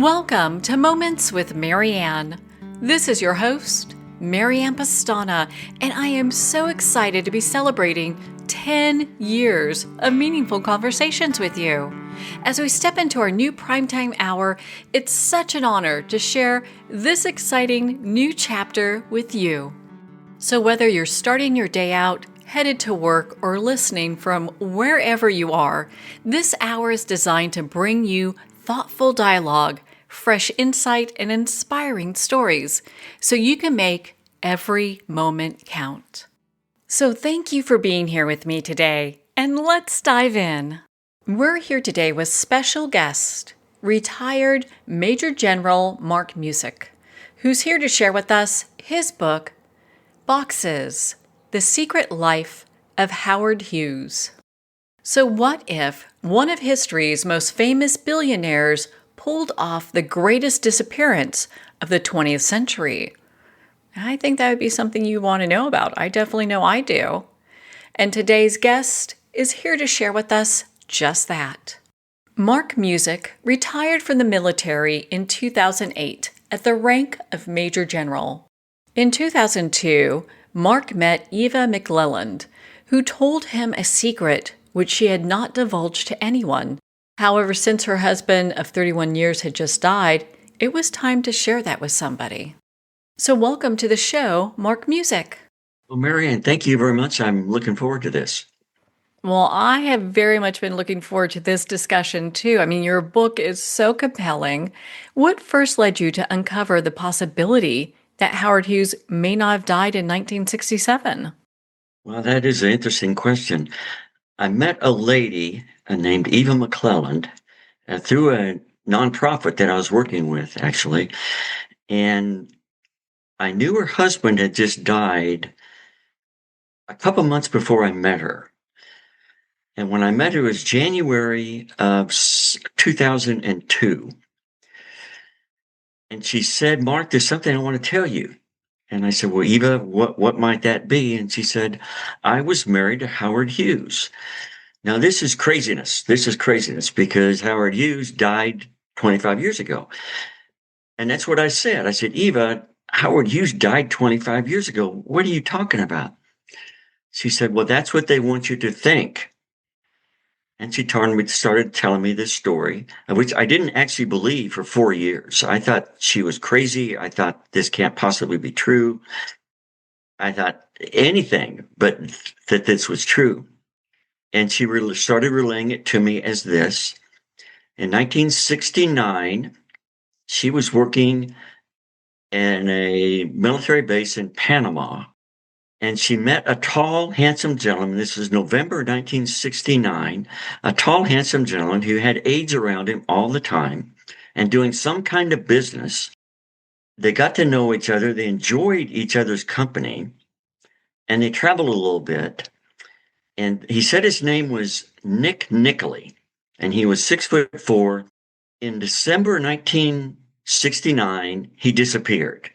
Welcome to Moments with Marianne. This is your host, Marianne Pastana, and I am so excited to be celebrating 10 years of meaningful conversations with you. As we step into our new primetime hour, it's such an honor to share this exciting new chapter with you. So whether you're starting your day out, headed to work, or listening from wherever you are, this hour is designed to bring you thoughtful dialogue, fresh insight, and inspiring stories so you can make every moment count. So thank you for being here with me today, and let's dive in. We're here today with special guest, retired Major General Mark Musick, who's here to share with us his book, Boxes: The Secret Life of Howard Hughes. So what if one of history's most famous billionaires pulled off the greatest disappearance of the 20th century? I think that would be something you want to know about. I definitely know I do. And today's guest is here to share with us just that. Mark Musick retired from the military in 2008 at the rank of Major General. In 2002, Mark met Eva McLelland, who told him a secret which she had not divulged to anyone. However, since her husband of 31 years had just died, it was time to share that with somebody. So welcome to the show, Mark Musick. Well, Marianne, thank you very much. I'm looking forward to this. Well, I have very much been looking forward to this discussion too. I mean, your book is so compelling. What first led you to uncover the possibility that Howard Hughes may not have died in 1967? Well, that is an interesting question. I met a lady named Eva McLelland through a nonprofit that I was working with, actually. And I knew her husband had just died a couple months before I met her. And when I met her, it was January of 2002. And she said, "Mark, there's something I want to tell you." And I said, "Well, Eva, what might that be?" And she said, "I was married to Howard Hughes." Now, this is craziness. This is craziness because Howard Hughes died 25 years ago. And that's what I said. I said, "Eva, Howard Hughes died 25 years ago. What are you talking about?" She said, "Well, that's what they want you to think." And she started telling me this story, which I didn't actually believe for 4 years. I thought she was crazy. I thought this can't possibly be true. I thought anything but that this was true. And she really started relaying it to me as this. In 1969, she was working in a military base in Panama, and she met a tall, handsome gentleman. This is November 1969, a tall, handsome gentleman who had aides around him all the time and doing some kind of business. They got to know each other. They enjoyed each other's company, and they traveled a little bit. And he said his name was Nick Nickley, and he was 6'4". In December 1969, he disappeared.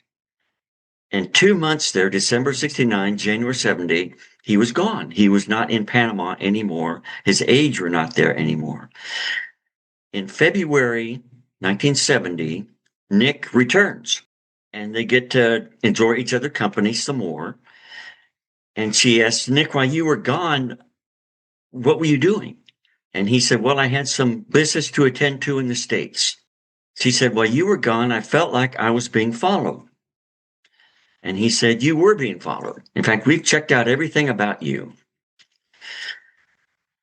And 2 months there, December 69, January 70, he was gone. He was not in Panama anymore. His aides were not there anymore. In February 1970, Nick returns, and they get to enjoy each other's company some more. And she asked, "Nick, while you were gone, what were you doing?" And he said, "Well, I had some business to attend to in the States." She said, "While you were gone, I felt like I was being followed." And he said, "You were being followed. In fact, we've checked out everything about you."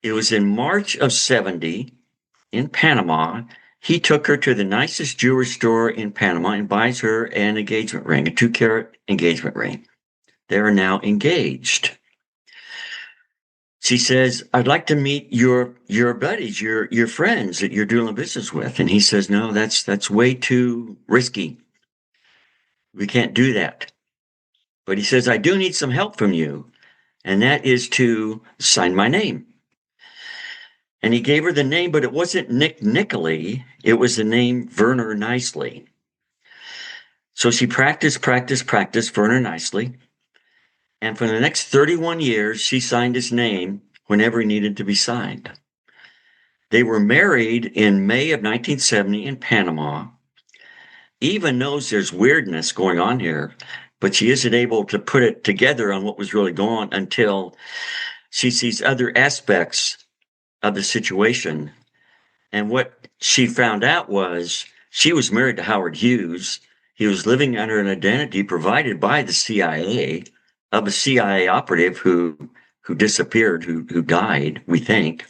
It was in March of 70 in Panama. He took her to the nicest jewelry store in Panama and buys her an engagement ring, a 2-carat engagement ring. They are now engaged. She says, "I'd like to meet your buddies, your friends that you're doing business with." And he says, "No, that's way too risky. We can't do that." But he says, "I do need some help from you, and that is to sign my name." And he gave her the name, but it wasn't Nick Nickley. It was the name Verner Nicely. So she practiced Verner Nicely. And for the next 31 years, she signed his name whenever he needed to be signed. They were married in May of 1970 in Panama. Eva knows there's weirdness going on here, but she isn't able to put it together on what was really going on until she sees other aspects of the situation. And what she found out was she was married to Howard Hughes. He was living under an identity provided by the CIA of a CIA operative who disappeared, who died, we think.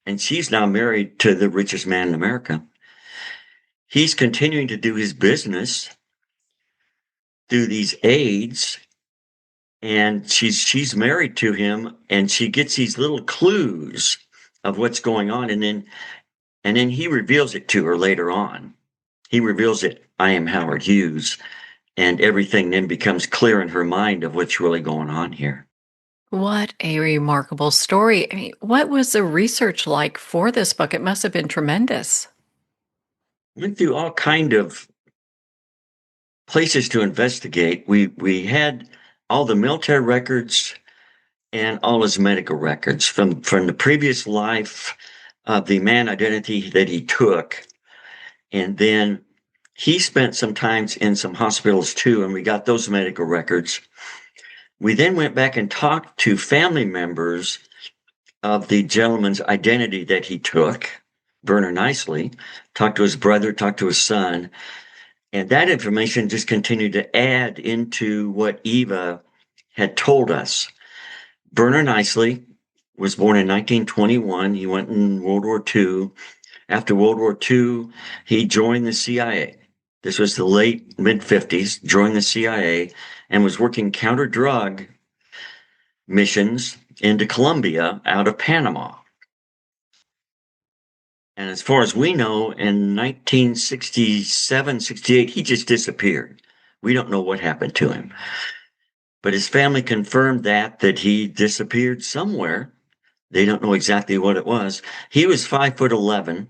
And she's now married to the richest man in America. He's continuing to do his business through these aides, and she's married to him, and she gets these little clues of what's going on, and then he reveals it to her later on. He reveals it, I am Howard Hughes, and everything then becomes clear in her mind of what's really going on here. What a remarkable story. I mean, what was the research like for this book? It must have been tremendous. Went through all kind of places to investigate. We had all the military records and all his medical records from the previous life of the man identity that he took. And then he spent some times in some hospitals too, and we got those medical records. We then went back and talked to family members of the gentleman's identity that he took, Verner Nicely, talked to his brother, talked to his son, and that information just continued to add into what Eva had told us. Verner Nicely was born in 1921. He went in World War II. After World War II, he joined the CIA. This was the late mid-50s, joined the CIA and was working counter-drug missions into Colombia out of Panama. And as far as we know, in 1967, 68, he just disappeared. We don't know what happened to him. But his family confirmed that he disappeared somewhere. They don't know exactly what it was. He was 5'11".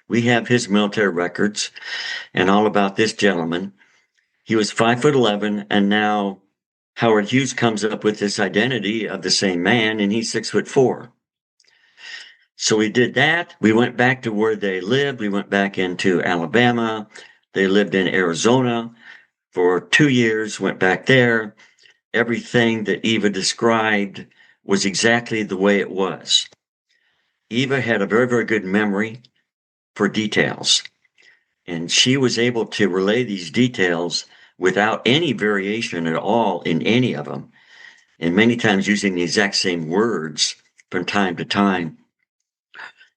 We have his military records and all about this gentleman. He was 5'11", and now Howard Hughes comes up with this identity of the same man, and he's 6'4". So we did that. We went back to where they lived. We went back into Alabama. They lived in Arizona for 2 years, went back there. Everything that Eva described was exactly the way it was. Eva had a very, very good memory for details, and she was able to relay these details without any variation at all in any of them, and many times using the exact same words from time to time.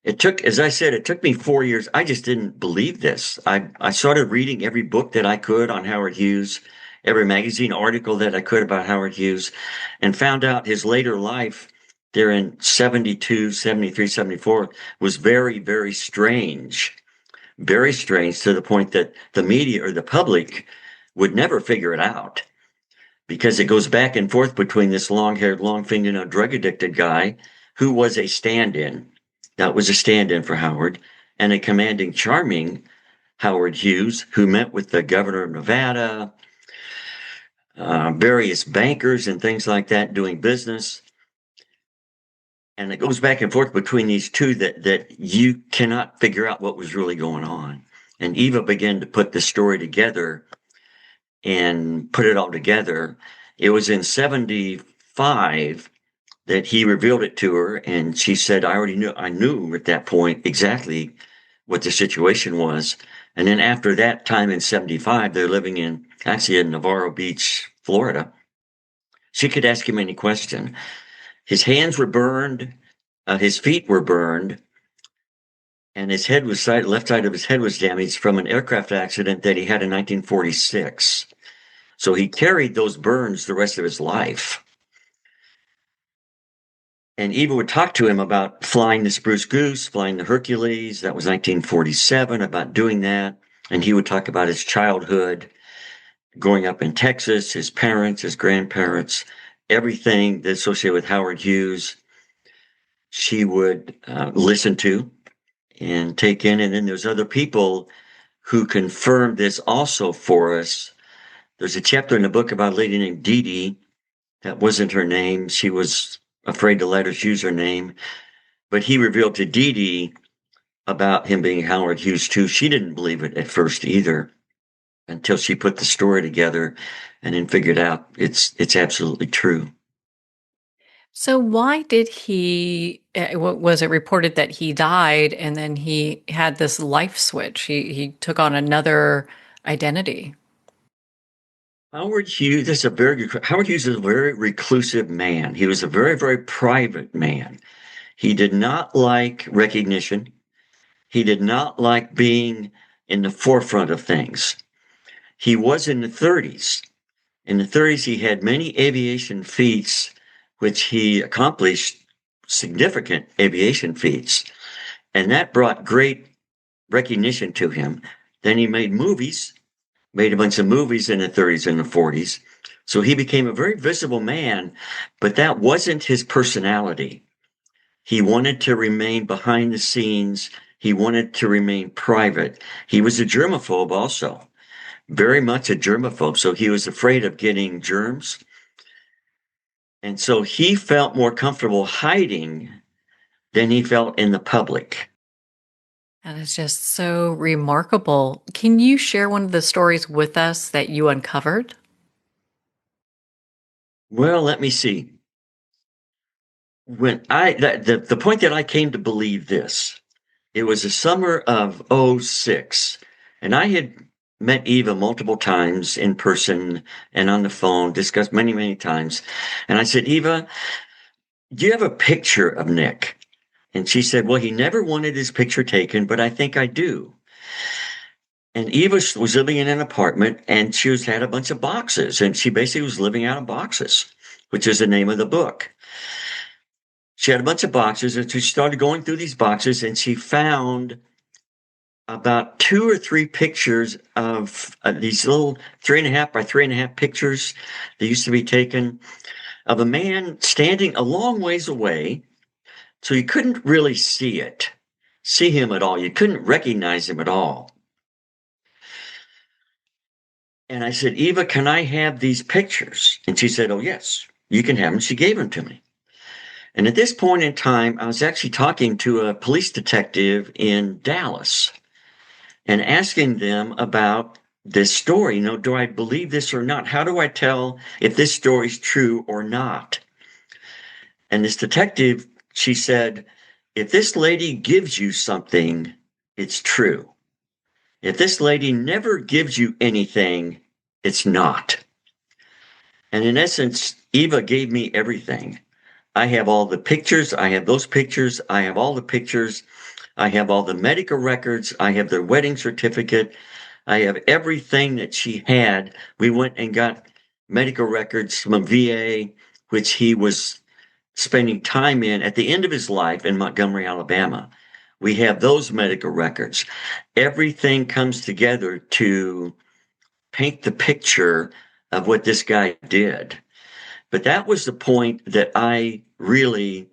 It took, as I said, it took me 4 years. I just didn't believe this. I started reading every book that I could on Howard Hughes, every magazine article that I could about Howard Hughes, and found out his later life there in 72, 73, 74 was very, very strange to the point that the media or the public would never figure it out, because it goes back and forth between this long-haired, long-fingered, drug-addicted guy who was a stand-in. That was a stand-in for Howard, and a commanding, charming Howard Hughes who met with the governor of Nevada, various bankers and things like that doing business. And it goes back and forth between these two that you cannot figure out what was really going on. And Eva began to put the story together and put it all together. It was in 75 that he revealed it to her, and she said, I knew at that point exactly what the situation was. And then after that time in 75, they're living in Navarro Beach, Florida. She could ask him any question. His hands were burned, his feet were burned, and his head was left side of his head was damaged from an aircraft accident that he had in 1946. So he carried those burns the rest of his life. And Eva would talk to him about flying the Spruce Goose, flying the Hercules. That was 1947, about doing that. And he would talk about his childhood, growing up in Texas, his parents, his grandparents, everything that's associated with Howard Hughes. She would listen to and take in. And then there's other people who confirmed this also for us. There's a chapter in the book about a lady named Dee Dee. That wasn't her name. She was afraid to let us use her name. But he revealed to Dee Dee about him being Howard Hughes too. She didn't believe it at first either. until she put the story together and then figured out it's absolutely true. So why did was it reported that he died and then he had this life switch? He took on another identity. Howard Hughes, this is a very good. Howard Hughes is a very reclusive man. He was a very, very private man. He did not like recognition. He did not like being in the forefront of things. He was in the 30s. In the 30s, he had many aviation feats, which he accomplished significant aviation feats. And that brought great recognition to him. Then he made movies, made a bunch of movies in the 30s and the 40s. So he became a very visible man, but that wasn't his personality. He wanted to remain behind the scenes. He wanted to remain private. He was a germaphobe also, very much a germaphobe. So he was afraid of getting germs. And so he felt more comfortable hiding than he felt in the public. That is just so remarkable. Can you share one of the stories with us that you uncovered? Well, let me see. The point that I came to believe this, it was the summer of '06, and I had met Eva multiple times in person and on the phone, discussed many, many times. And I said, Eva, do you have a picture of Nick? And she said, well, he never wanted his picture taken, but I think I do. And Eva was living in an apartment and had a bunch of boxes, and she basically was living out of boxes, which is the name of the book. She had a bunch of boxes, and she started going through these boxes, and she found about 2 or 3 pictures of these little 3.5 by 3.5 pictures that used to be taken of a man standing a long ways away. So you couldn't really see him at all. You couldn't recognize him at all. And I said, Eva, can I have these pictures? And she said, oh, yes, you can have them. She gave them to me. And at this point in time, I was actually talking to a police detective in Dallas and asking them about this story. Do I believe this or not? How do I tell if this story's true or not? And this detective, she said, if this lady gives you something, it's true. If this lady never gives you anything, it's not. And in essence, Eva gave me everything. I have all the pictures. I have those pictures. I have all the pictures. I have all the medical records. I have their wedding certificate. I have everything that she had. We went and got medical records from a VA, which he was spending time in at the end of his life in Montgomery, Alabama. We have those medical records. Everything comes together to paint the picture of what this guy did. But that was the point that I really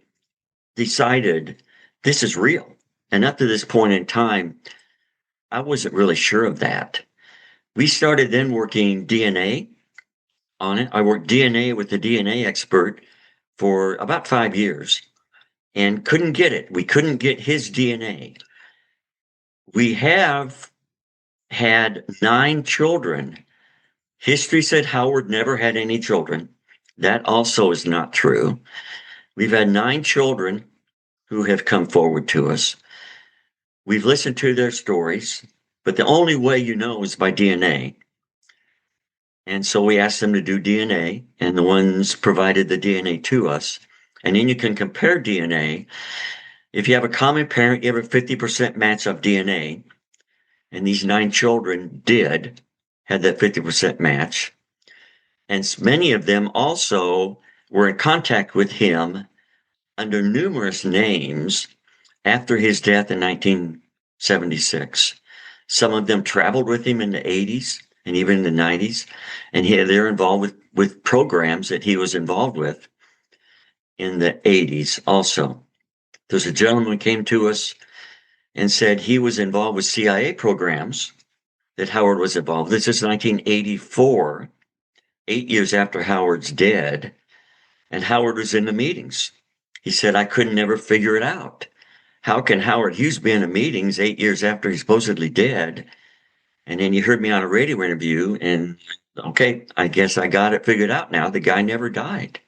decided this is real. And up to this point in time, I wasn't really sure of that. We started then working DNA on it. I worked DNA with the DNA expert for about 5 years and couldn't get it. We couldn't get his DNA. We have had 9 children. History said Howard never had any children. That also is not true. We've had 9 children who have come forward to us. We've listened to their stories, but the only way you know is by DNA. And so we asked them to do DNA, and the ones provided the DNA to us. And then you can compare DNA. If you have a common parent, you have a 50% match of DNA. And these 9 children had that 50% match. And many of them also were in contact with him under numerous names after his death in 1976. Some of them traveled with him in the 80s and even in the 90s. And they're involved with programs that he was involved with in the 80s also. There's a gentleman who came to us and said he was involved with CIA programs that Howard was involved. This is 1984, 8 years after Howard's dead, and Howard was in the meetings. He said, I couldn't never figure it out. How can Howard Hughes be in the meetings 8 years after he's supposedly dead And then he heard me on a radio interview, and okay, I guess I got it figured out now. The guy never died.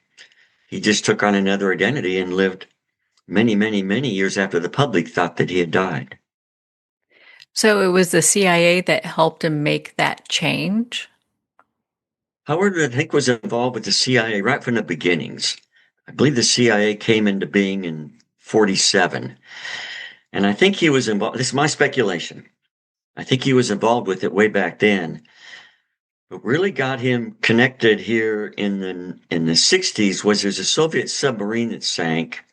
He just took on another identity and lived many, many, many years after the public thought that he had died. So it was the CIA that helped him make that change? Howard, I think, was involved with the CIA right from the beginnings. I believe the CIA came into being in 47. And I think he was involved. This is my speculation. I think he was involved with it way back then. What really got him connected here in the 60s was there's a Soviet submarine that sank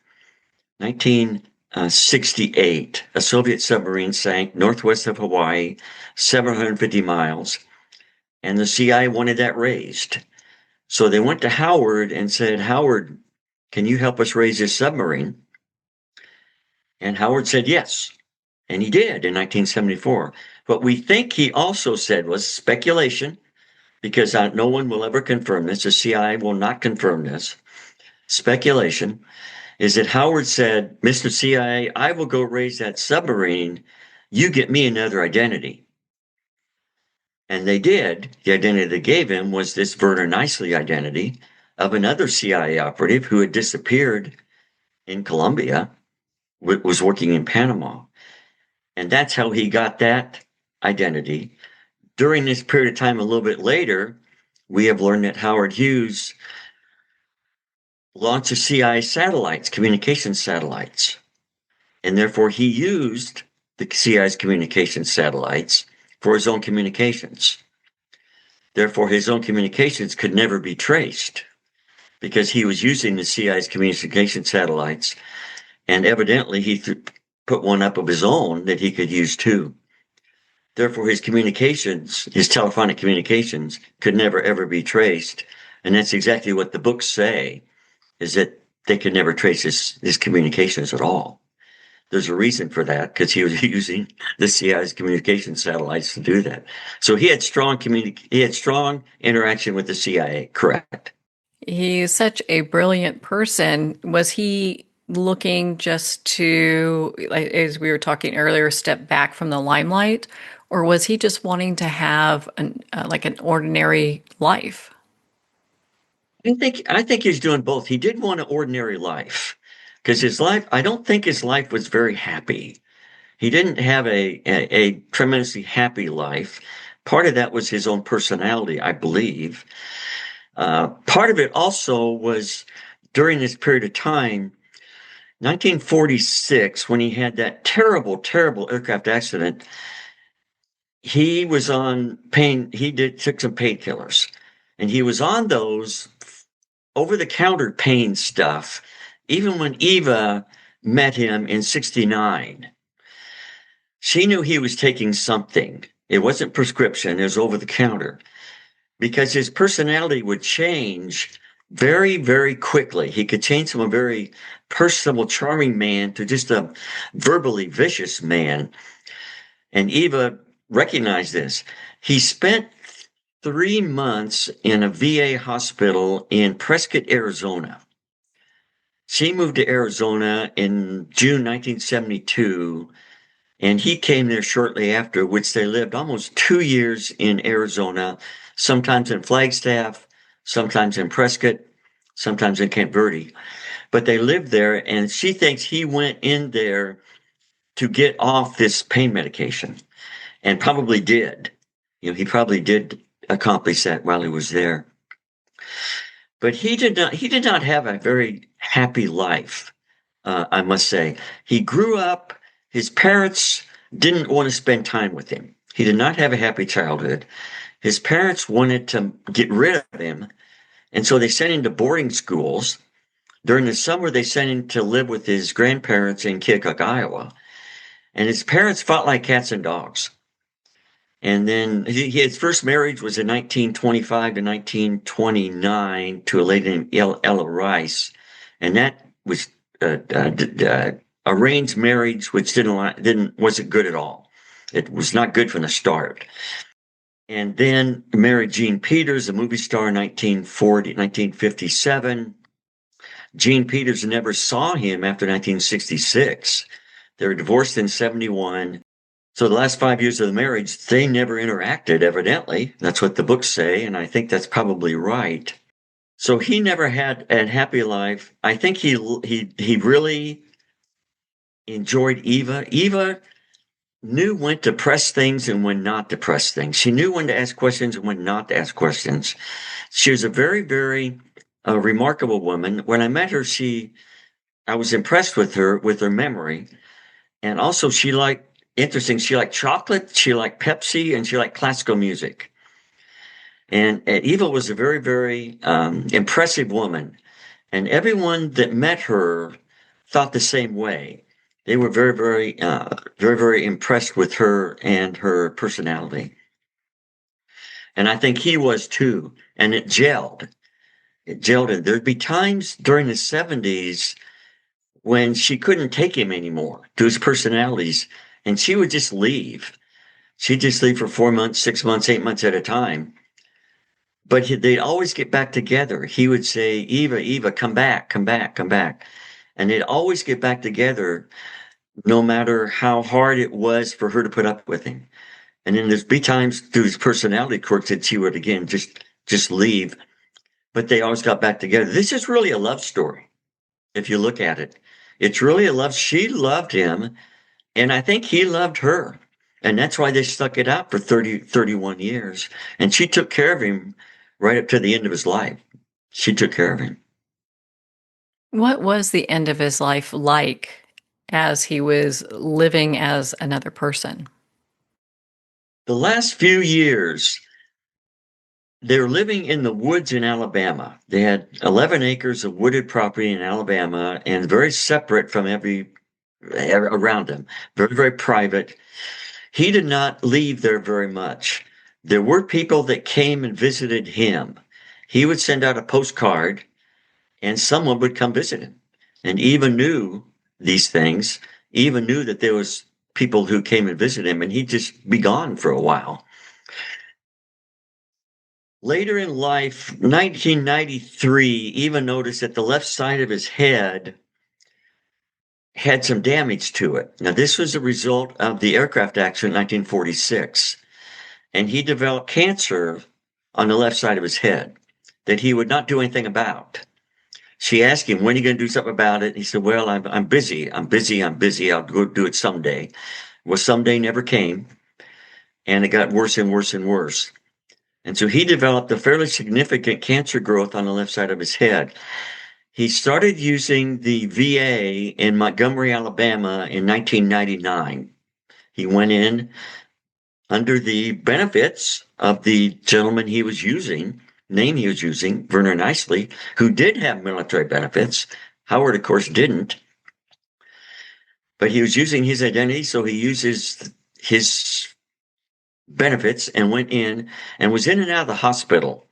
1968. A Soviet submarine sank northwest of Hawaii, 750 miles, and the CIA wanted that raised. So they went to Howard and said, Howard, can you help us raise this submarine? And Howard said yes. And he did in 1974. What we think he also said was speculation, because no one will ever confirm this. The CIA will not confirm this. Speculation is that Howard said, Mr. CIA, I will go raise that submarine. You get me another identity. And they did. The identity they gave him was this Vernon Nicely identity of another CIA operative who had disappeared in Colombia, was working in Panama. And that's how he got that identity. During this period of time, a little bit later, we have learned that Howard Hughes launched CIA satellites, communication satellites. And therefore, he used the CIA's communication satellites for his own communications. Therefore, his own communications could never be traced because he was using the CIA's communication satellites. And evidently, he put one up of his own that he could use too. Therefore, his communications, his telephonic communications, could never, ever be traced. And that's exactly what the books say, is that they could never trace his communications at all. There's a reason for that, because he was using the CIA's communication satellites to do that. So he had strong interaction with the CIA, correct? He's such a brilliant person. Was he looking just to, like, as we were talking earlier, step back from the limelight, or was he just wanting to have like an ordinary life? I think he's doing both. He did want an ordinary life because his life, I don't think his life was very happy. He didn't have a tremendously happy life. Part of that was his own personality, I believe. Part of it also was during this period of time, 1946, when he had that terrible, terrible aircraft accident. He was on pain. Took some painkillers, and he was on those over-the-counter pain stuff. Even when Eva met him in 69, she knew he was taking something. It wasn't prescription, it was over-the-counter, because his personality would change very, very quickly. He could change from a very personable, charming man to just a verbally vicious man. And Eva recognized this. He spent 3 months in a VA hospital in Prescott, Arizona. She moved to Arizona in June 1972, and he came there shortly after, which they lived almost 2 years in Arizona, sometimes in Flagstaff, sometimes in Prescott, sometimes in Camp Verde. But they lived there, and she thinks he went in there to get off this pain medication, and probably did. He probably did accomplish that while he was there. But he did not have a very happy life, I must say. He grew up, his parents didn't want to spend time with him. He did not have a happy childhood. His parents wanted to get rid of him, and so they sent him to boarding schools. During the summer, they sent him to live with his grandparents in Keokuk, Iowa. And his parents fought like cats and dogs. And then his first marriage was in 1925 to 1929 to a lady named Ella Rice. And that was arranged marriage, which wasn't good at all. It was not good from the start. And then married Jean Peters, a movie star, in 1957. Jean Peters never saw him after 1966. They were divorced in 71. So the last 5 years of the marriage, they never interacted, evidently. That's what the books say, and I think that's probably right. So he never had a happy life. I think he really enjoyed Eva. Eva knew when to press things and when not to press things. She knew when to ask questions and when not to ask questions. She was a very, very remarkable woman. When I met her, I was impressed with her memory. And also she liked chocolate, she liked Pepsi, and she liked classical music. And Eva was a very, very impressive woman. And everyone that met her thought the same way. They were very, very, very, very impressed with her and her personality. And I think he was too. And it gelled. It gelled. And there'd be times during the 70s when she couldn't take him anymore to his personalities, and she would just leave. She'd just leave for 4 months, 6 months, 8 months at a time. But they'd always get back together. He would say, Eva, Eva, come back, come back, come back. And they'd always get back together, no matter how hard it was for her to put up with him. And then there'd be times through his personality quirks that she would again just leave. But they always got back together. This is really a love story, if you look at it. It's really a love. She loved him, and I think he loved her. And that's why they stuck it out for 31 years. And she took care of him right up to the end of his life. She took care of him. What was the end of his life like as he was living as another person? The last few years, they were living in the woods in Alabama. They had 11 acres of wooded property in Alabama and very separate from around him. Very, very private. He did not leave there very much. There were people that came and visited him. He would send out a postcard and someone would come visit him. And Eva knew these things. Eva knew that there was people who came and visit him, and he'd just be gone for a while. Later in life, 1993, Eva noticed that the left side of his head had some damage to it. Now, this was a result of the aircraft accident in 1946. And he developed cancer on the left side of his head that he would not do anything about. She asked him, when are you going to do something about it? He said, well, I'm busy. I'm busy. I'm busy. I'll go do it someday. Well, someday never came. And it got worse and worse and worse. And so he developed a fairly significant cancer growth on the left side of his head. He started using the VA in Montgomery, Alabama in 1999. He went in under the benefits of the gentleman he was using, name he was using, Vernon Nicely, who did have military benefits. Howard, of course, didn't. But he was using his identity, so he uses his benefits and went in and was in and out of the hospital,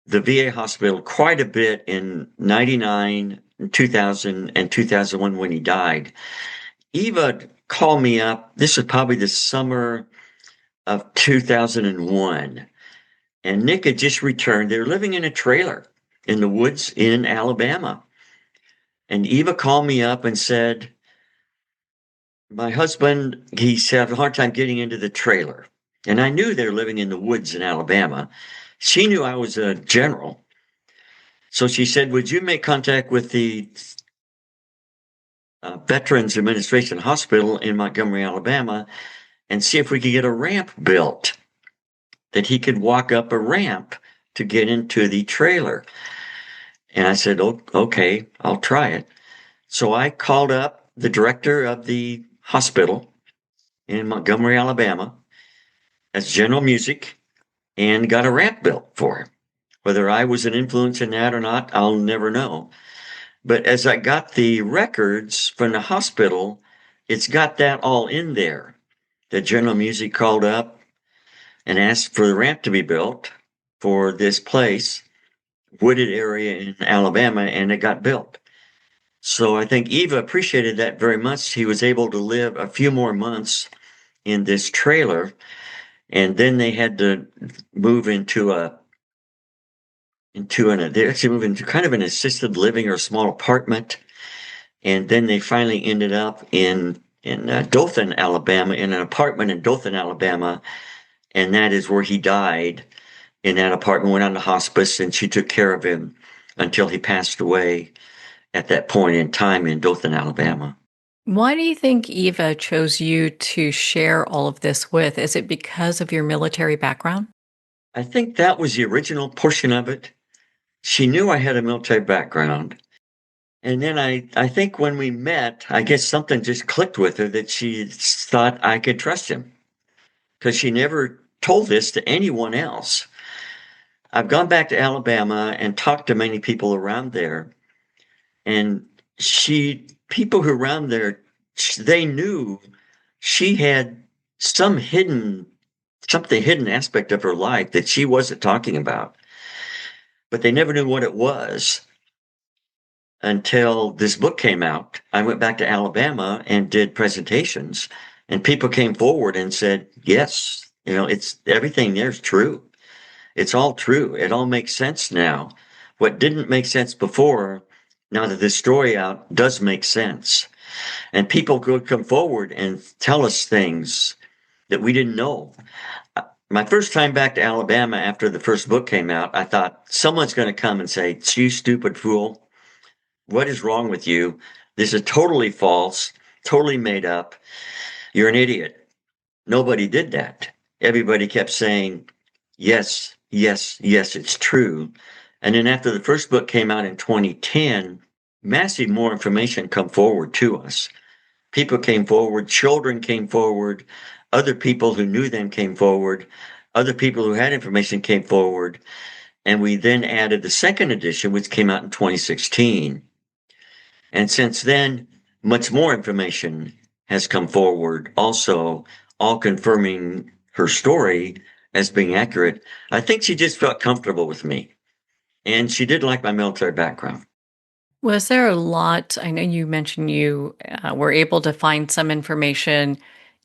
the VA hospital, quite a bit in 99, 2000, and 2001 when he died. Eva called me up. This was probably the summer of 2001. And Nick had just returned. They were living in a trailer in the woods in Alabama. And Eva called me up and said, my husband, he's having a hard time getting into the trailer. And I knew they were living in the woods in Alabama. She knew I was a general. So she said, would you make contact with the Veterans Administration Hospital in Montgomery, Alabama, and see if we could get a ramp built, that he could walk up a ramp to get into the trailer. And I said, oh, okay, I'll try it. So I called up the director of the hospital in Montgomery, Alabama, as General Musick, and got a ramp built for him. Whether I was an influence in that or not, I'll never know. But as I got the records from the hospital, it's got that all in there. The General Musick called up and asked for the ramp to be built for this place, wooded area in Alabama, and it got built. So I think Eva appreciated that very much. He was able to live a few more months in this trailer, and then they had to move they actually moved into kind of an assisted living or a small apartment. And then they finally ended up in Dothan, Alabama, in an apartment in Dothan, Alabama, and that is where he died. In that apartment, went on to hospice, and she took care of him until he passed away at that point in time in Dothan, Alabama. Why do you think Eva chose you to share all of this with? Is it because of your military background? I think that was the original portion of it. She knew I had a military background. And then I think when we met, I guess something just clicked with her that she thought I could trust him because she never told this to anyone else. I've gone back to Alabama and talked to many people around there, and people who around there, they knew she had something hidden aspect of her life that she wasn't talking about, but they never knew what it was until this book came out. I went back to Alabama and did presentations, and people came forward and said, yes, it's everything there's true. It's all true. It all makes sense now. What didn't make sense before, now that this story out, does make sense. And people could come forward and tell us things that we didn't know. My first time back to Alabama after the first book came out, I thought someone's going to come and say, you stupid fool, what is wrong with you? This is totally false, totally made up. You're an idiot. Nobody did that. Everybody kept saying, yes, yes, yes, it's true. And then after the first book came out in 2010, massive more information come forward to us. People came forward, children came forward, other people who knew them came forward, other people who had information came forward. And we then added the second edition, which came out in 2016. And since then, much more information has come forward, also all confirming her story as being accurate. I think she just felt comfortable with me, and she did like my military background. Was there a lot? I know you mentioned you were able to find some information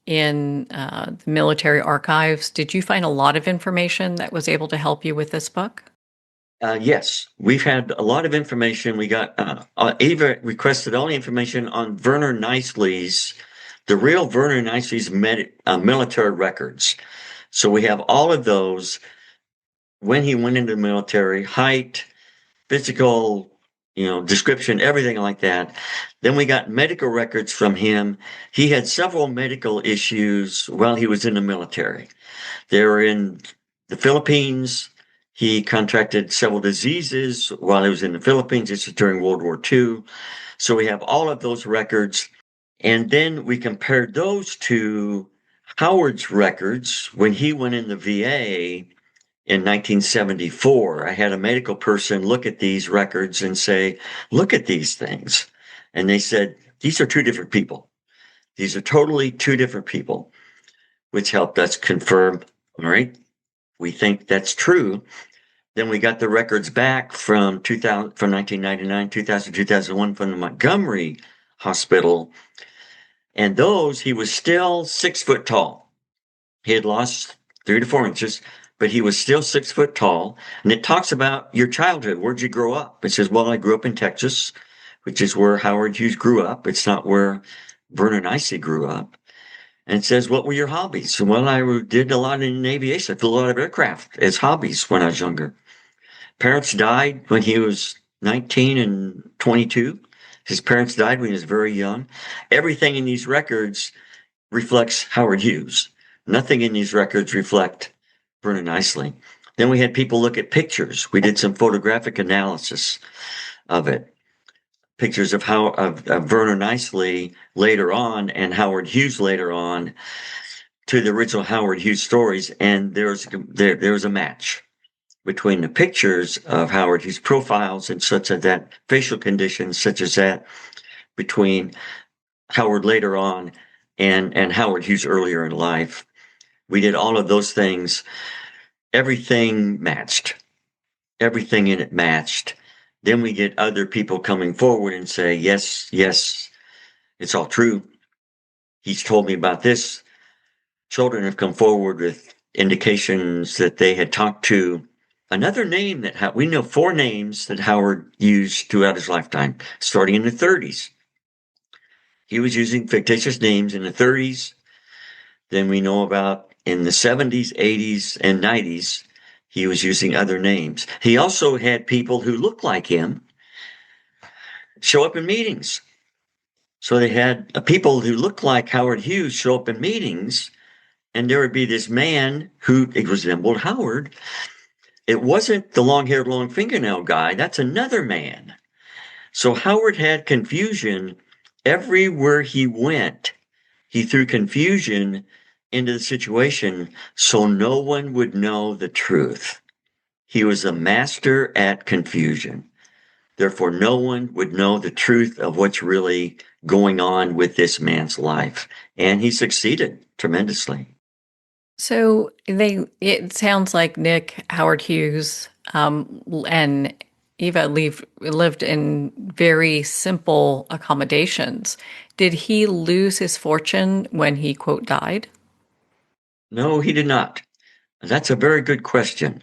in the military archives. Did you find a lot of information that was able to help you with this book? Yes, we've had a lot of information. We got Eva requested all the information on Verner Nicely's, the real Verner Nicely's military records. So we have all of those when he went into the military, height, physical, description, everything like that. Then we got medical records from him. He had several medical issues while he was in the military. They were in the Philippines. He contracted several diseases while he was in the Philippines. This is during World War II. So we have all of those records. And then we compared those to Howard's records when he went in the VA in 1974. I had a medical person look at these records and say, look at these things. And they said, these are two different people. These are totally two different people, which helped us confirm, all right, we think that's true. Then we got the records back from 1999, 2000, 2001 from the Montgomery Hospital. And those, he was still 6 foot tall. He had lost 3 to 4 inches, but he was still 6 foot tall. And it talks about your childhood. Where'd you grow up? It says, well, I grew up in Texas, which is where Howard Hughes grew up. It's not where Vernon Nicely grew up. And it says, what were your hobbies? Well, I did a lot in aviation. I flew a lot of aircraft as hobbies when I was younger. Parents died when he was 19 and 22. His parents died when he was very young. Everything in these records reflects Howard Hughes. Nothing in these records reflect Vernon Nicely. Then we had people look at pictures. We did some photographic analysis of it. Pictures of Vernon Nicely later on and Howard Hughes later on to the original Howard Hughes stories, and there was a match between the pictures of Howard Hughes profiles and such as that, facial conditions such as that, between Howard later on and Howard Hughes earlier in life. We did all of those things. Everything matched. Everything in it matched. Then we get other people coming forward and say, yes, yes, it's all true. He's told me about this. Children have come forward with indications that they had talked to another name that we know 4 names that Howard used throughout his lifetime, starting in the 30s. He was using fictitious names in the 30s. Then we know about in the 70s, 80s, and 90s, he was using other names. He also had people who looked like him show up in meetings. So they had people who looked like Howard Hughes show up in meetings, and there would be this man who resembled Howard. It wasn't the long-haired, long fingernail guy. That's another man. So Howard had confusion everywhere he went. He threw confusion into the situation so no one would know the truth. He was a master at confusion. Therefore, no one would know the truth of what's really going on with this man's life. And he succeeded tremendously. So it sounds like Nick Howard Hughes and Eva lived in very simple accommodations. Did he lose his fortune when he, quote, died? No, he did not. That's a very good question.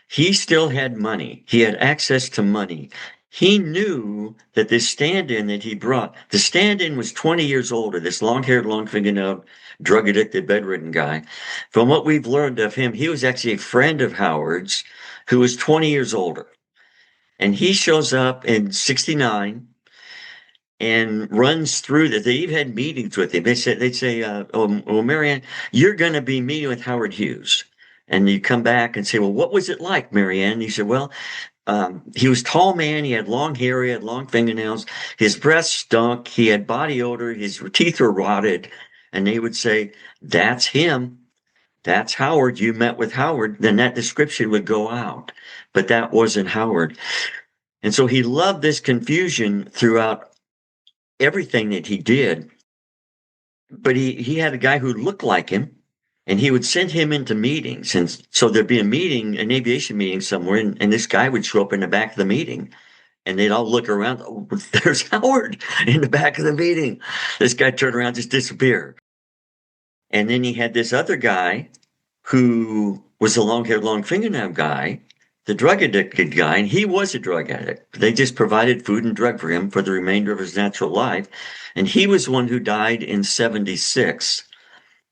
He still had money. He had access to money. He knew that this stand-in that he brought, the stand-in was 20 years older, this long-haired, long-fingered, drug-addicted, bedridden guy. From what we've learned of him, he was actually a friend of Howard's who was 20 years older. And he shows up in 69 and runs through that. They even had meetings with him. They'd say, oh, Marianne, you're going to be meeting with Howard Hughes. And you come back and say, well, what was it like, Marianne? And he said, well, he was a tall man. He had long hair. He had long fingernails. His breath stunk. He had body odor. His teeth were rotted. And they would say, that's him. That's Howard. You met with Howard. Then that description would go out. But that wasn't Howard. And so he loved this confusion throughout everything that he did. But he had a guy who looked like him, and he would send him into meetings. And so there'd be a meeting, an aviation meeting somewhere, and this guy would show up in the back of the meeting. And they'd all look around. Oh, there's Howard in the back of the meeting. This guy turned around, just disappeared. And then he had this other guy who was the long-haired, long fingernail guy, the drug addicted guy, and he was a drug addict. They just provided food and drug for him for the remainder of his natural life. And he was one who died in 76.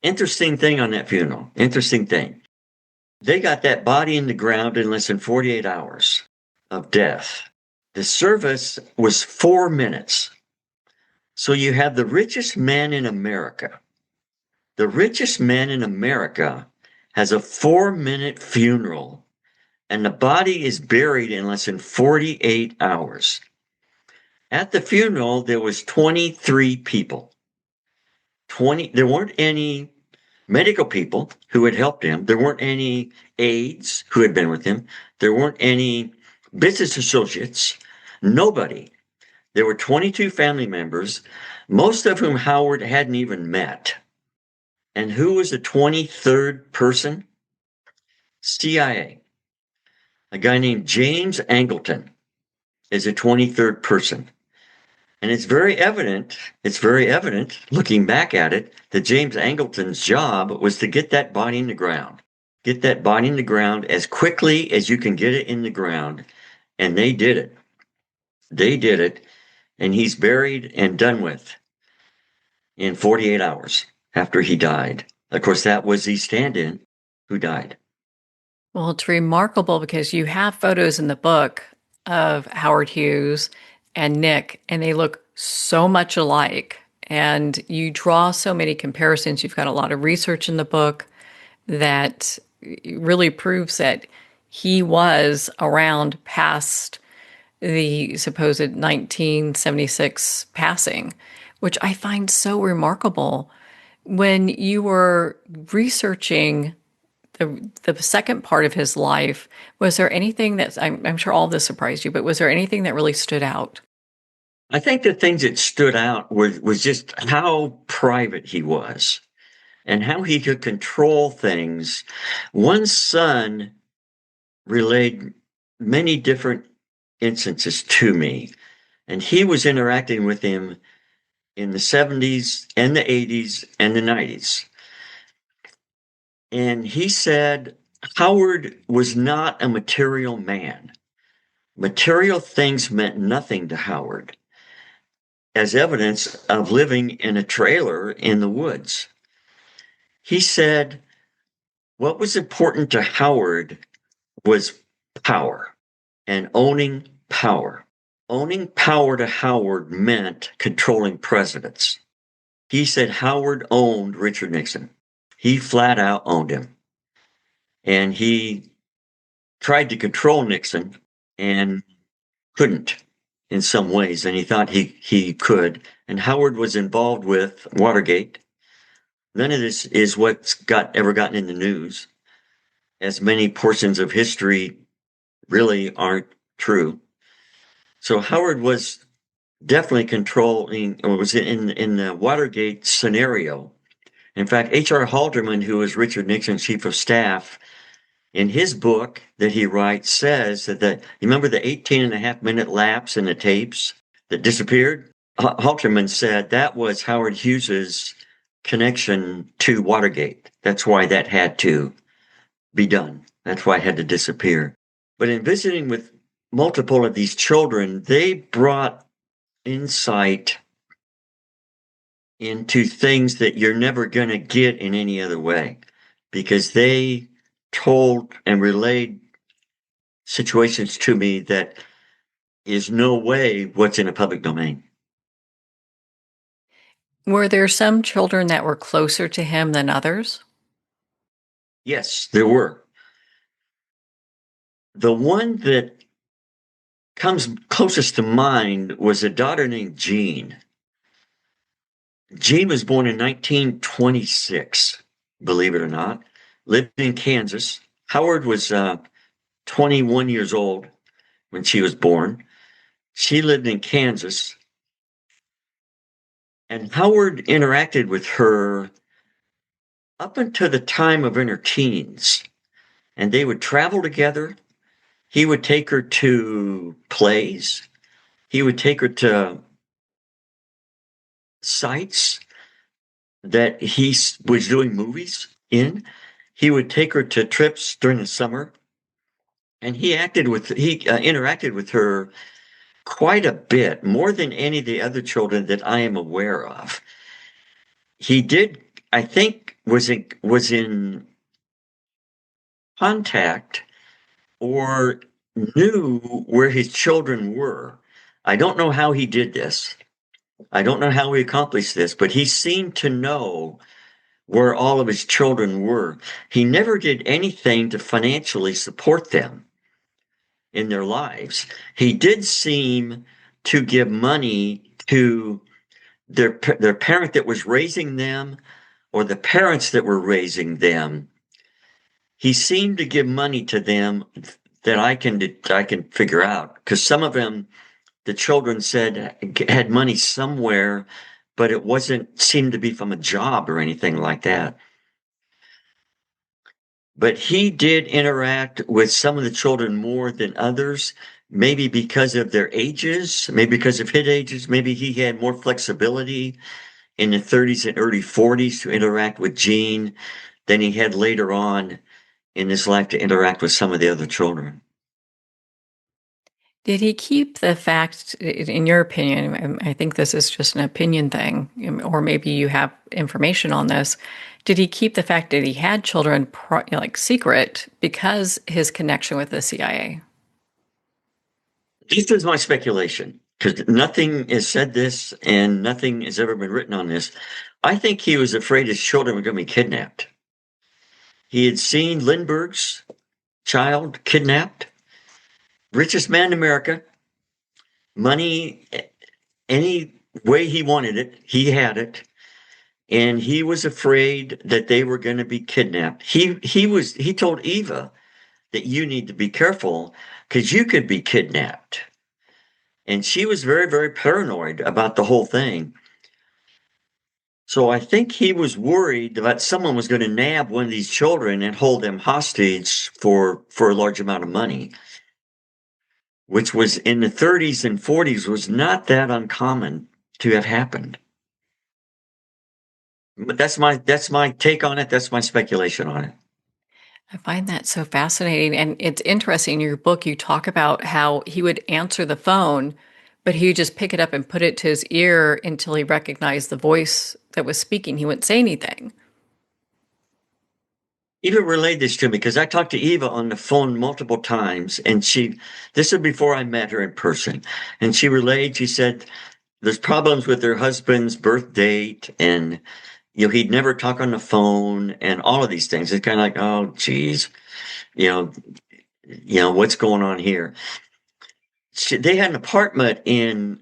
Interesting thing on that funeral. Interesting thing. They got that body in the ground in less than 48 hours of death. The service was 4 minutes. So you have the richest man in America. The richest man in America has a 4-minute funeral, and the body is buried in less than 48 hours. At the funeral, there was 23 people. There weren't any medical people who had helped him. There weren't any aides who had been with him. There weren't any business associates. Nobody. There were 22 family members, most of whom Howard hadn't even met. And who was the 23rd person? CIA. A guy named James Angleton is the 23rd person. And it's very evident looking back at it, that James Angleton's job was to get that body in the ground. Get that body in the ground as quickly as you can get it in the ground. And they did it. They did it. And he's buried and done with in 48 hours after he died. Of course, that was the stand-in who died. Well, it's remarkable because you have photos in the book of Howard Hughes and Nick, and they look so much alike. And you draw so many comparisons. You've got a lot of research in the book that really proves that he was around past the supposed 1976 passing, which I find so remarkable. When you were researching the second part of his life, was there anything that I'm sure all this surprised you, but was there anything that really stood out? I think the things that stood out was just how private he was and how he could control things. One son relayed many different instances to me, and he was interacting with him in the 70s and the 80s and the 90s. And he said Howard was not a material man. Material things meant nothing to Howard. as evidence of living in a trailer in the woods. He said what was important to Howard was power and owning power. Owning power to Howard meant controlling presidents. He said Howard owned Richard Nixon. He flat out owned him. And he tried to control Nixon and couldn't in some ways. And he thought he could. And Howard was involved with Watergate. None of this is what's ever gotten in the news, as many portions of history really aren't true. So Howard was definitely controlling, or was in the Watergate scenario. In fact, H.R. Haldeman, who was Richard Nixon's chief of staff, in his book that he writes, says that you remember the 18.5-minute lapse in the tapes that disappeared? Halterman said that was Howard Hughes's connection to Watergate. That's why that had to be done. That's why it had to disappear. But in visiting with multiple of these children, they brought insight into things that you're never going to get in any other way, because they told and relayed situations to me that is no way what's in a public domain. Were there some children that were closer to him than others? Yes, there were. The one that comes closest to mind was a daughter named Jean. Jean was born in 1926, believe it or not, lived in Kansas. Howard was 21 years old when she was born. She lived in Kansas. And Howard interacted with her up until the time of in her teens. And they would travel together. He would take her to plays. He would take her to sites that he was doing movies in. He would take her to trips during the summer. And he interacted with her quite a bit, more than any of the other children that I am aware of. He did, I think, was in contact or knew where his children were. I don't know how he did this. I don't know how he accomplished this, but he seemed to know where all of his children were. He never did anything to financially support them in their lives. He did seem to give money to their parent that was raising them, or the parents that were raising them. He seemed to give money to them that I can figure out, because some of them, the children said, had money somewhere, but it seemed to be from a job or anything like that. But he did interact with some of the children more than others, maybe because of their ages, maybe because of his ages, maybe he had more flexibility in the 30s and early 40s to interact with Jean than he had later on in his life to interact with some of the other children. Did he keep the fact, in your opinion, I think this is just an opinion thing, or maybe you have information on this, did he keep the fact that he had children secret because his connection with the CIA? This is my speculation, because nothing has said this and nothing has ever been written on this. I think he was afraid his children were going to be kidnapped. He had seen Lindbergh's child kidnapped, richest man in America, money any way he wanted it, he had it. And he was afraid that they were going to be kidnapped. He told Eva that you need to be careful because you could be kidnapped. And she was very, very paranoid about the whole thing. So I think he was worried that someone was going to nab one of these children and hold them hostage for a large amount of money, which was in the 30s and 40s was not that uncommon to have happened. But that's my take on it. That's my speculation on it. I find that so fascinating. And it's interesting. In your book, you talk about how he would answer the phone But he would just pick it up and put it to his ear until he recognized the voice that was speaking. He wouldn't say anything. Eva relayed this to me because I talked to Eva on the phone multiple times, and this was before I met her in person, and she said, there's problems with her husband's birth date, and he'd never talk on the phone, and all of these things. It's kind of like, oh, geez, you know, what's going on here? They had an apartment in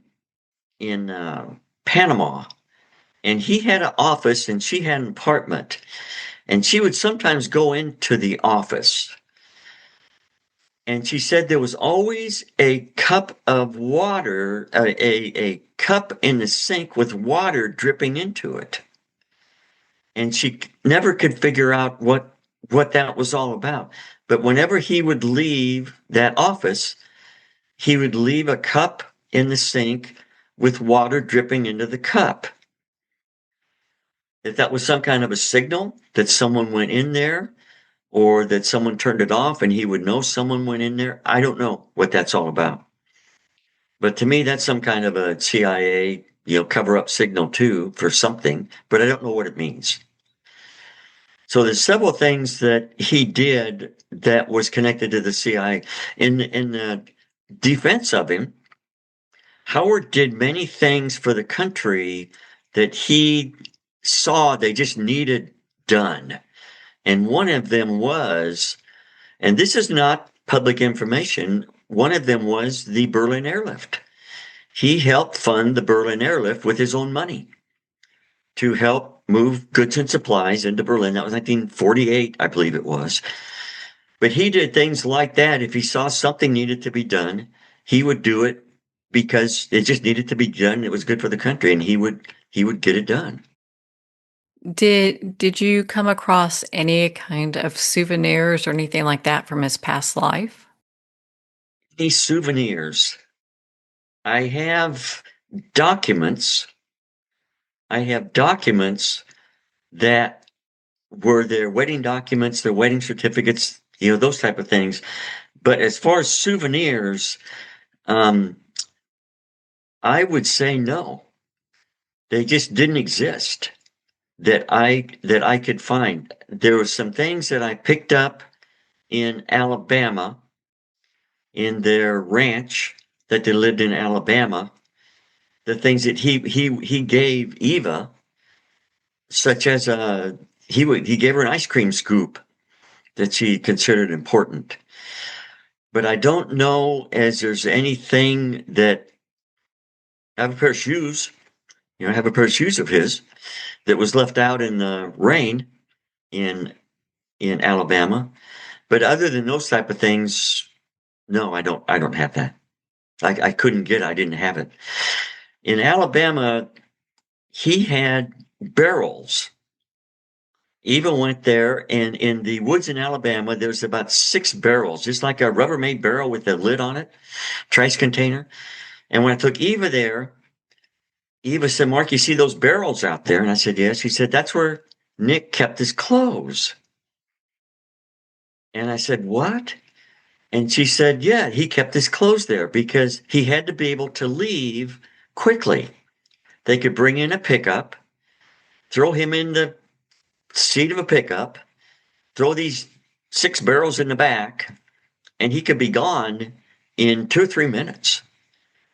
Panama, and he had an office, and she had an apartment, and she would sometimes go into the office. And she said there was always a cup of water, a cup in the sink with water dripping into it. And she never could figure out what that was all about. But whenever he would leave that office, he would leave a cup in the sink with water dripping into the cup. If that was some kind of a signal that someone went in there, or that someone turned it off and he would know someone went in there. I don't know what that's all about. But to me, that's some kind of a CIA, cover up signal too for something, but I don't know what it means. So there's several things that he did that was connected to the CIA. In the defense of him, Howard did many things for the country that he saw they just needed done. And one of them was, and this is not public information, one of them was the Berlin airlift. He helped fund the Berlin airlift with his own money to help move goods and supplies into Berlin. That was 1948, I believe it was. But he did things like that. If he saw something needed to be done, he would do it because it just needed to be done. It was good for the country, and he would get it done. Did you come across any kind of souvenirs or anything like that from his past life? These souvenirs. I have documents. I have documents that were their wedding documents, their wedding certificates, those type of things. But as far as souvenirs, I would say no. They just didn't exist that I could find. There were some things that I picked up in Alabama, in their ranch that they lived in Alabama. The things that he gave Eva, such as he gave her an ice cream scoop that she considered important. But I don't know as there's anything that I have a pair of shoes. I have a pair of shoes of his that was left out in the rain in Alabama. But other than those type of things, no, I don't have that. I couldn't get it. I didn't have it. In Alabama, he had barrels. Eva went there, and in the woods in Alabama, there's about 6 barrels, just like a Rubbermaid barrel with a lid on it, trash container. And when I took Eva there, Eva said, "Mark, you see those barrels out there?" And I said, "Yes." She said, "That's where Nick kept his clothes." And I said, "What?" And she said, "Yeah, he kept his clothes there because he had to be able to leave quickly. They could bring in a pickup, throw him in the seat of a pickup, throw these 6 barrels in the back, and he could be gone in 2 or 3 minutes."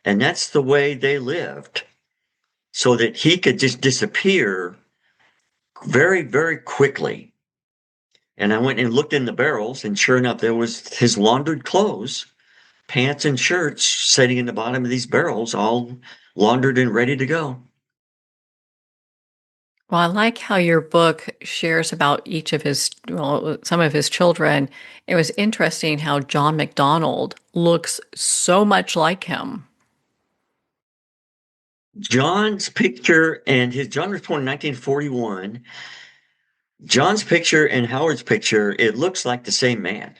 And that's the way they lived, so that he could just disappear very, very quickly. And I went and looked in the barrels, and sure enough, there was his laundered clothes, pants and shirts sitting in the bottom of these barrels, all laundered and ready to go. Well, I like how your book shares about some of his children. It was interesting how John McDonald looks so much like him. John's picture John was born in 1941. John's picture and Howard's picture, it looks like the same man.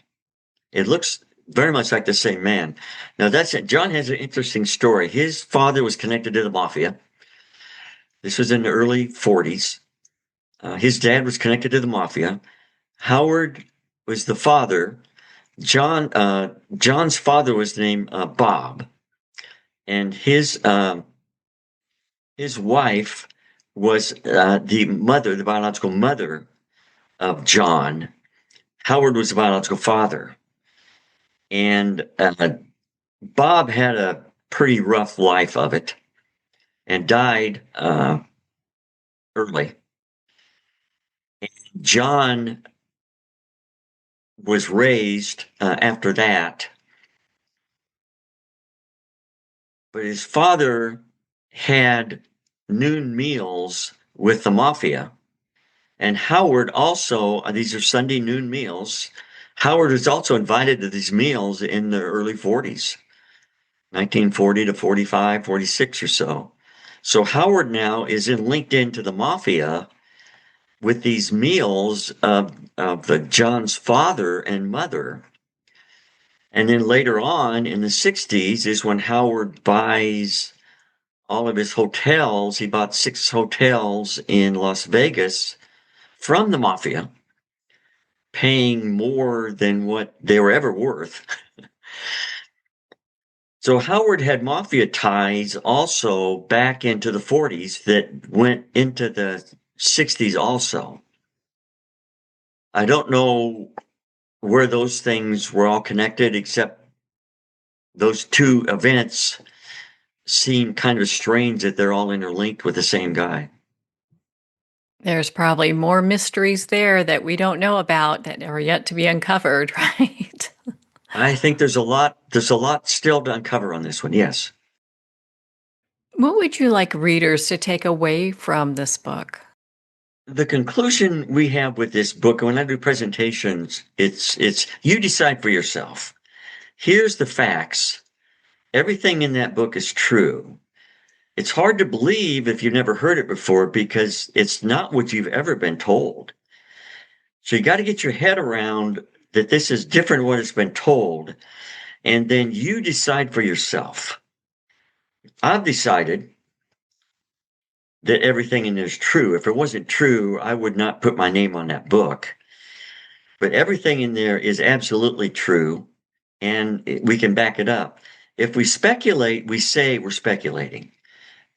It looks very much like the same man. Now that's it. John has an interesting story. His father was connected to the mafia. This was in the early 40s. His dad was connected to the mafia. Howard was the father. John's father was named Bob. and his wife was the biological mother of John. Howard was the biological father, and Bob had a pretty rough life of it and died early. John was raised after that, but his father had noon meals with the mafia. And Howard also, these are Sunday noon meals. Howard was also invited to these meals in the early 40s, 1940 to 45, 46 or so. So Howard now is linked into the mafia with these meals of the John's father and mother. And then later on in the 60s is when Howard buys all of his hotels. He bought 6 hotels in Las Vegas from the mafia, paying more than what they were ever worth. So Howard had mafia ties also back into the 40s that went into the 60s also. I don't know where those things were all connected, except those two events seem kind of strange that they're all interlinked with the same guy. There's probably more mysteries there that we don't know about that are yet to be uncovered, right? I think there's a lot still to uncover on this one. Yes. What would you like readers to take away from this book? The conclusion we have with this book, when I do presentations, it's you decide for yourself. Here's the facts. Everything in that book is true. It's hard to believe if you've never heard it before because it's not what you've ever been told. So you got to get your head around that this is different than what it's been told, and then you decide for yourself. I've decided that everything in there is true. If it wasn't true, I would not put my name on that book. But everything in there is absolutely true, and we can back it up. If we speculate, we say we're speculating.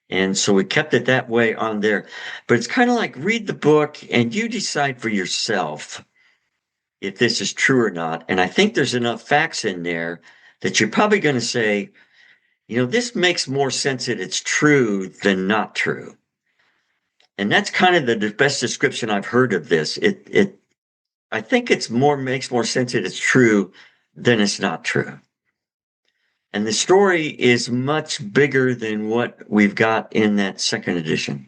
And so we kept it that way on there. But it's kind of like read the book and you decide for yourself if this is true or not. And I think there's enough facts in there that you're probably going to say, this makes more sense that it's true than not true. And that's kind of the best description I've heard of this. I think makes more sense that it's true than it's not true. And the story is much bigger than what we've got in that second edition.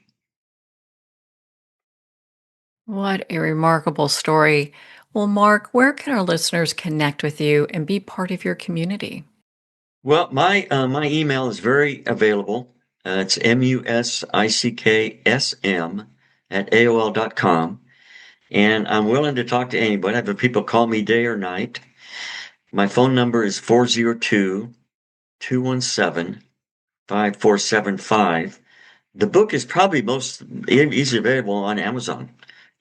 What a remarkable story. Well, Mark, where can our listeners connect with you and be part of your community? Well, my email is very available. It's musicksm@aol.com. And I'm willing to talk to anybody. I've had people call me day or night. My phone number is 402-217-5475. The book is probably most easily available on Amazon.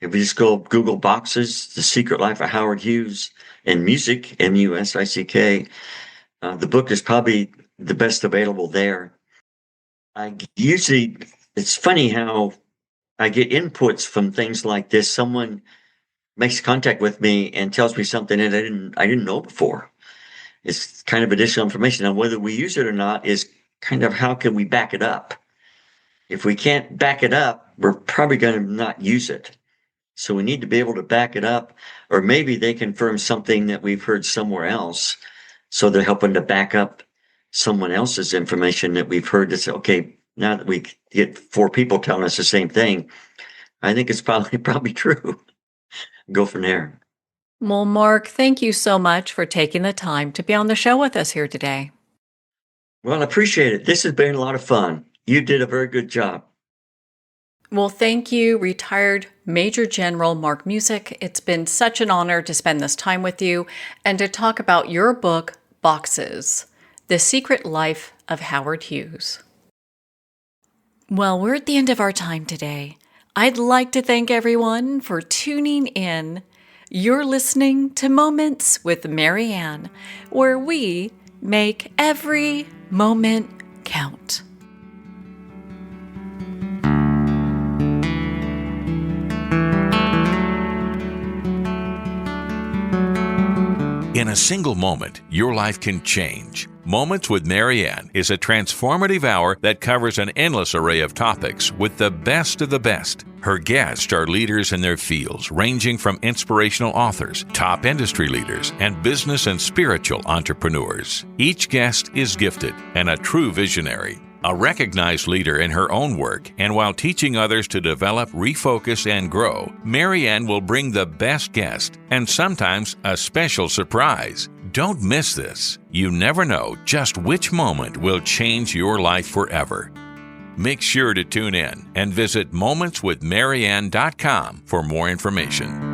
If you just go Google boxes, The Secret Life of Howard Hughes, and Musick, Musick, the book is probably the best available there. It's funny how I get inputs from things like this. Someone makes contact with me and tells me something that I didn't know before. It's kind of additional information. Now, whether we use it or not is kind of how can we back it up? If we can't back it up, we're probably going to not use it. So we need to be able to back it up, or maybe they confirm something that we've heard somewhere else. So they're helping to back up someone else's information that we've heard to say, okay, now that we get 4 people telling us the same thing, I think it's probably true. Go from there. Well, Mark, thank you so much for taking the time to be on the show with us here today. Well, I appreciate it. This has been a lot of fun. You did a very good job. Well, thank you, retired Major General Mark Musick. It's been such an honor to spend this time with you and to talk about your book, Boxes: The Secret Life of Howard Hughes. Well, we're at the end of our time today. I'd like to thank everyone for tuning in. You're listening to Moments with Marianne, where we make every moment count. In a single moment, your life can change. Moments with Marianne is a transformative hour that covers an endless array of topics with the best of the best. Her guests are leaders in their fields, ranging from inspirational authors, top industry leaders, and business and spiritual entrepreneurs. Each guest is gifted and a true visionary, a recognized leader in her own work, and while teaching others to develop, refocus, and grow, Marianne will bring the best guest and sometimes a special surprise. Don't miss this. You never know just which moment will change your life forever. Make sure to tune in and visit momentswithmarianne.com for more information.